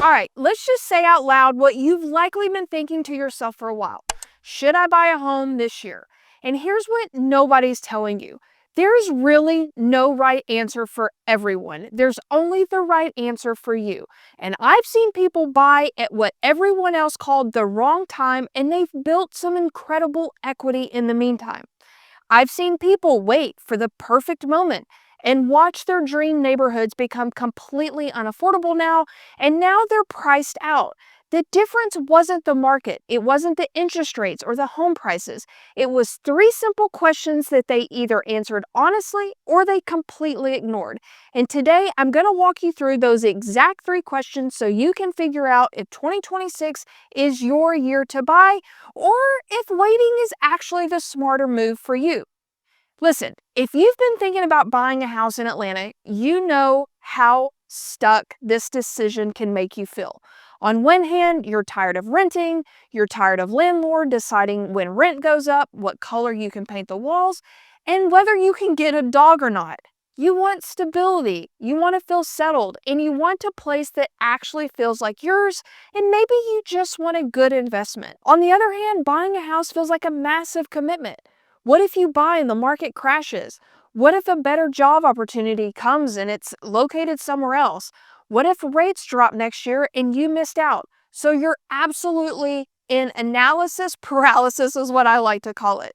All right, let's just say out loud what you've likely been thinking to yourself for a while. Should I buy a home this year? And here's what nobody's telling you. There's really no right answer for everyone. There's only the right answer for you. And I've seen people buy at what everyone else called the wrong time, and they've built some incredible equity in the meantime. I've seen people wait for the perfect moment and watch their dream neighborhoods become completely unaffordable now, and now they're priced out. The difference wasn't the market, it wasn't the interest rates or the home prices. It was three simple questions that they either answered honestly or they completely ignored. And today I'm going to walk you through those exact three questions so you can figure out if 2026 is your year to buy or if waiting is actually the smarter move for you. Listen, if you've been thinking about buying a house in Atlanta, you know how stuck this decision can make you feel. On one hand, you're tired of renting, you're tired of landlord deciding when rent goes up, what color you can paint the walls, and whether you can get a dog or not. You want stability, you want to feel settled, and you want a place that actually feels like yours, and maybe you just want a good investment. On the other hand, buying a house feels like a massive commitment. What if you buy and the market crashes? What if a better job opportunity comes and it's located somewhere else? What if rates drop next year and you missed out? So you're absolutely in analysis paralysis, is what I like to call it.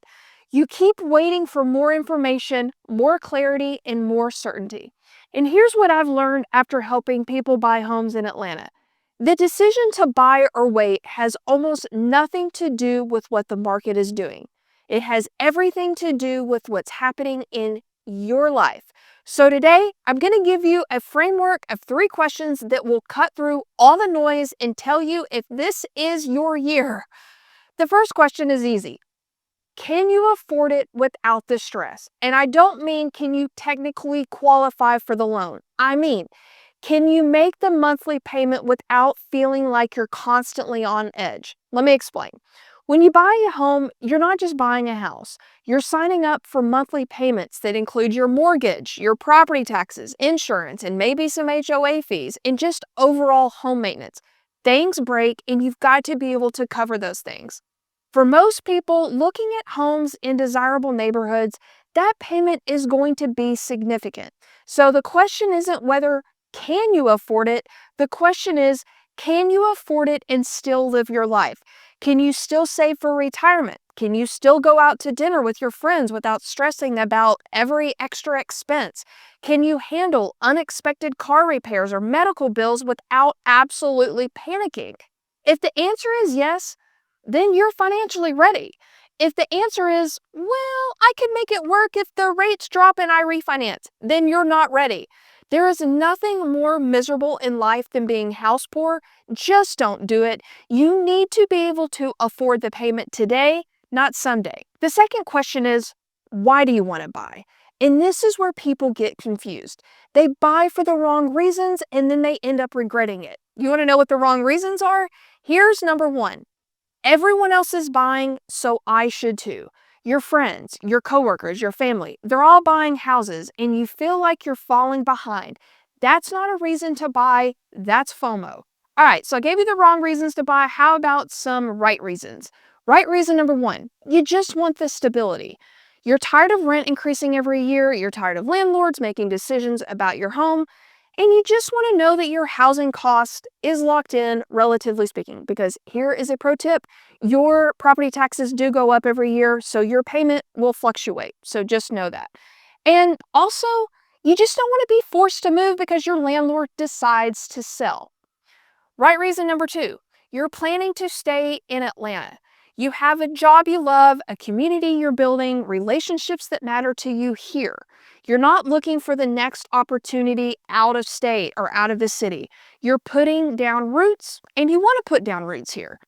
You keep waiting for more information, more clarity, and more certainty. And here's what I've learned after helping people buy homes in Atlanta. The decision to buy or wait has almost nothing to do with what the market is doing. It has everything to do with what's happening in your life. So today, I'm going to give you a framework of three questions that will cut through all the noise and tell you if this is your year. The first question is easy. Can you afford it without the stress? And I don't mean can you technically qualify for the loan. I mean, can you make the monthly payment without feeling like you're constantly on edge? Let me explain. When you buy a home, you're not just buying a house. You're signing up for monthly payments that include your mortgage, your property taxes, insurance, and maybe some HOA fees, and just overall home maintenance. Things break, and you've got to be able to cover those things. For most people looking at homes in desirable neighborhoods, that payment is going to be significant. So the question isn't whether can you afford it? The question is, can you afford it and still live your life? Can you still save for retirement? Can you still go out to dinner with your friends without stressing about every extra expense? Can you handle unexpected car repairs or medical bills without absolutely panicking? If the answer is yes, then you're financially ready. If the answer is, well, I can make it work if the rates drop and I refinance, then you're not ready. There is nothing more miserable in life than being house poor. Just don't do it. You need to be able to afford the payment today, not someday. The second question is, why do you want to buy? And this is where people get confused. They buy for the wrong reasons and then they end up regretting it. You want to know what the wrong reasons are? Here's number one. Everyone else is buying, so I should too. Your friends, your coworkers, your family, they're all buying houses and you feel like you're falling behind. That's not a reason to buy, that's FOMO. All right, so I gave you the wrong reasons to buy. How about some right reasons? Right reason number one, you just want the stability. You're tired of rent increasing every year, you're tired of landlords making decisions about your home, and you just want to know that your housing cost is locked in, relatively speaking, because here is a pro tip. Your property taxes do go up every year, so your payment will fluctuate. So just know that. And also, you just don't want to be forced to move because your landlord decides to sell. Right reason number two, you're planning to stay in Atlanta. You have a job you love, a community you're building, relationships that matter to you here. You're not looking for the next opportunity out of state or out of the city. You're putting down roots and you want to put down roots here.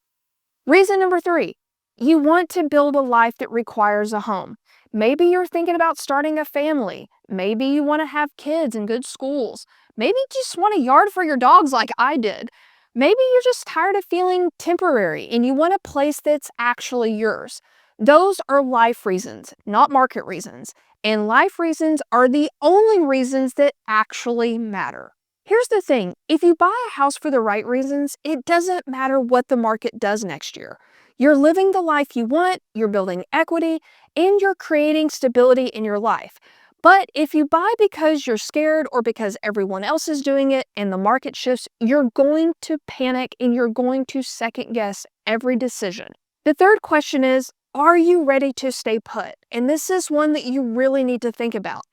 Reason number three, you want to build a life that requires a home. Maybe you're thinking about starting a family. Maybe you want to have kids in good schools. Maybe you just want a yard for your dogs like I did. Maybe you're just tired of feeling temporary and you want a place that's actually yours. Those are life reasons, not market reasons. And life reasons are the only reasons that actually matter. Here's the thing, if you buy a house for the right reasons, it doesn't matter what the market does next year. You're living the life you want, you're building equity, and you're creating stability in your life. But if you buy because you're scared or because everyone else is doing it and the market shifts, you're going to panic and you're going to second guess every decision. The third question is, are you ready to stay put? And this is one that you really need to think about.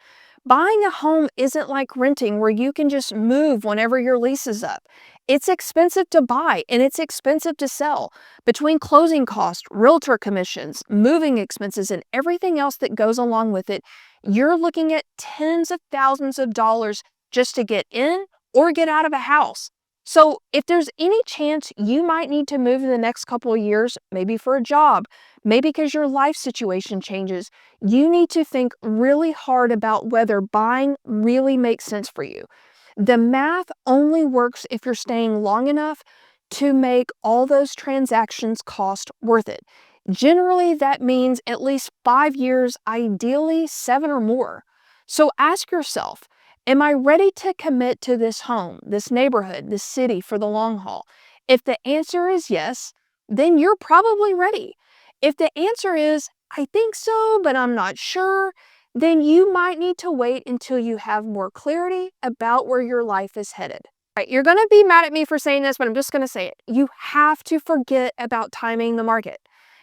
Buying a home isn't like renting where you can just move whenever your lease is up. It's expensive to buy and it's expensive to sell. Between closing costs, realtor commissions, moving expenses, and everything else that goes along with it, you're looking at tens of thousands of dollars just to get in or get out of a house. So if there's any chance you might need to move in the next couple of years, maybe for a job, maybe because your life situation changes, you need to think really hard about whether buying really makes sense for you. The math only works if you're staying long enough to make all those transactions cost worth it. Generally, that means at least 5 years, ideally 7 or more. So ask yourself, am I ready to commit to this home, this neighborhood, this city for the long haul? If the answer is yes, then you're probably ready. If the answer is, I think so, but I'm not sure, then you might need to wait until you have more clarity about where your life is headed. Right, you're going to be mad at me for saying this, but I'm just going to say it. You have to forget about timing the market.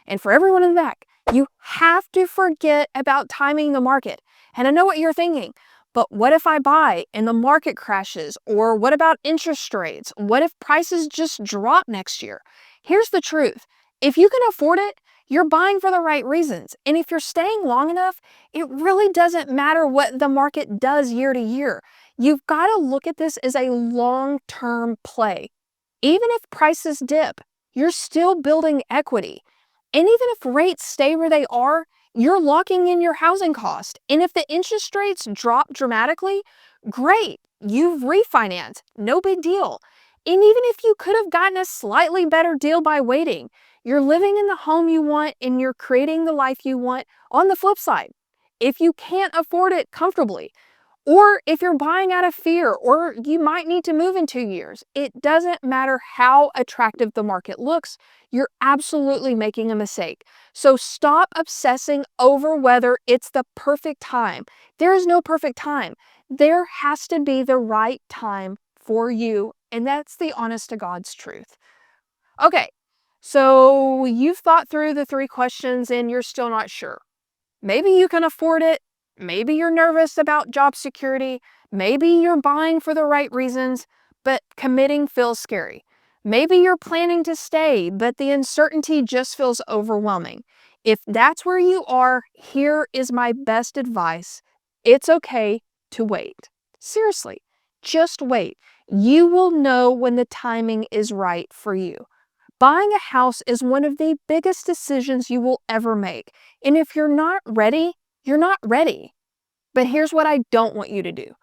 And for everyone in the back, you have to forget about timing the market. And I know what you're thinking, but what if I buy and the market crashes? Or what about interest rates? What if prices just drop next year? Here's the truth. If you can afford it, you're buying for the right reasons. And if you're staying long enough, it really doesn't matter what the market does year to year. You've got to look at this as a long-term play. Even if prices dip, you're still building equity. And even if rates stay where they are, you're locking in your housing cost. And if the interest rates drop dramatically, great, you've refinanced, no big deal. And even if you could have gotten a slightly better deal by waiting, you're living in the home you want and you're creating the life you want. On the flip side, if you can't afford it comfortably, or if you're buying out of fear, or you might need to move in 2 years, it doesn't matter how attractive the market looks, you're absolutely making a mistake. So stop obsessing over whether it's the perfect time. There is no perfect time. There has to be the right time for you, and that's the honest to God's truth. Okay, so you've thought through the 3 questions and you're still not sure. Maybe you can afford it. Maybe you're nervous about job security. Maybe you're buying for the right reasons, but committing feels scary. Maybe you're planning to stay, but the uncertainty just feels overwhelming. If that's where you are, here is my best advice. It's okay to wait. Seriously, just wait. You will know when the timing is right for you. Buying a house is one of the biggest decisions you will ever make. And if you're not ready, you're not ready. But here's what I don't want you to do.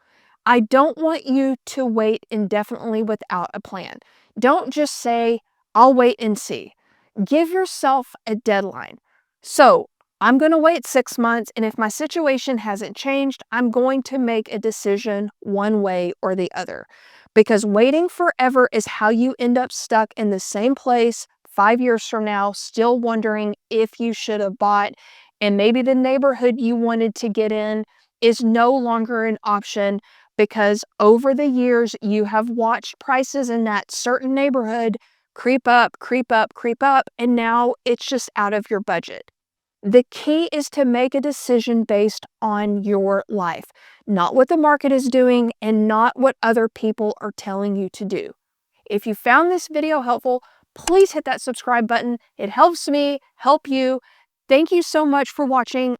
I don't want you to wait indefinitely without a plan. Don't just say, I'll wait and see. Give yourself a deadline. So, I'm going to wait 6 months, and if my situation hasn't changed, I'm going to make a decision one way or the other. Because waiting forever is how you end up stuck in the same place 5 years from now, still wondering if you should have bought, and maybe the neighborhood you wanted to get in is no longer an option because over the years you have watched prices in that certain neighborhood creep up, creep up, creep up, and now it's just out of your budget. The key is to make a decision based on your life, not what the market is doing and not what other people are telling you to do. If you found this video helpful, please hit that subscribe button. It helps me help you. Thank you so much for watching.